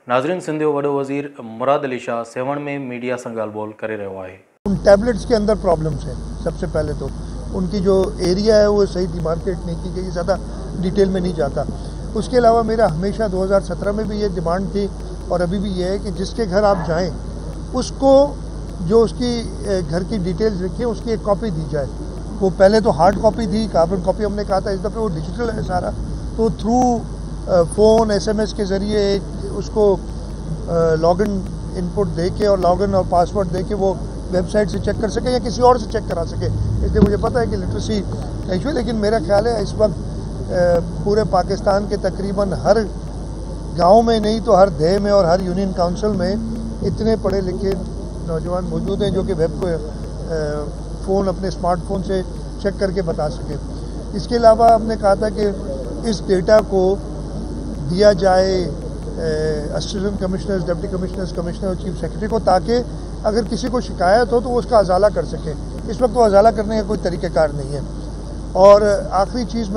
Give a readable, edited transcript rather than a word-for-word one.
नाज़रीन, सिंध जो वॾो वज़ीर मुराद अली शाह सेवण में मीडिया सां ॻाल्हि ॿोल करे रहियो आहे। उन टैबलेट्स के अंदर प्रॉब्लम्स हैं। सबसे पहले तो उनकी जो एरिया है वो सही डिमार्केट नहीं की गई, ज़्यादा डिटेल में नहीं जाता। उसके अलावा मेरा हमेशा 2017 में भी ये डिमांड थी और अभी भी ये है कि जिसके घर आप जाएं उसको जो उसकी घर की डिटेल्स लिखी है उसकी एक कॉपी दी जाए। वो पहले तो हार्ड कॉपी थी, कार्बन कॉपी हमने कहा था, इस दफ़े वो डिजिटल है सारा, तो थ्रू फ़ोन SMS के ज़रिए उसको लॉगिन इनपुट दे के और लॉगिन और पासवर्ड दे के वो वेबसाइट से चेक कर सके या किसी और से चेक करा सके। इसलिए मुझे पता है कि लिटरेसी का इशू है, लेकिन मेरा ख्याल है इस वक्त पूरे पाकिस्तान के तकरीबन हर गांव में नहीं तो हर देह में और हर यूनियन काउंसिल में इतने पढ़े लिखे नौजवान मौजूद हैं जो कि वेब को फ़ोन अपने स्मार्टफोन से चेक करके बता सके। इसके अलावा हमने कहा था कि इस डेटा को दिया जाए assistant commissioners, deputy commissioners, commissioner और चीफ सेक्रेटरी को, ताकि अगर किसी को शिकायत हो तो वो उसका अजाला कर सके। इस वक्त वो अजाला करने का कोई तरीक़ाकार नहीं है। और आखिरी चीज़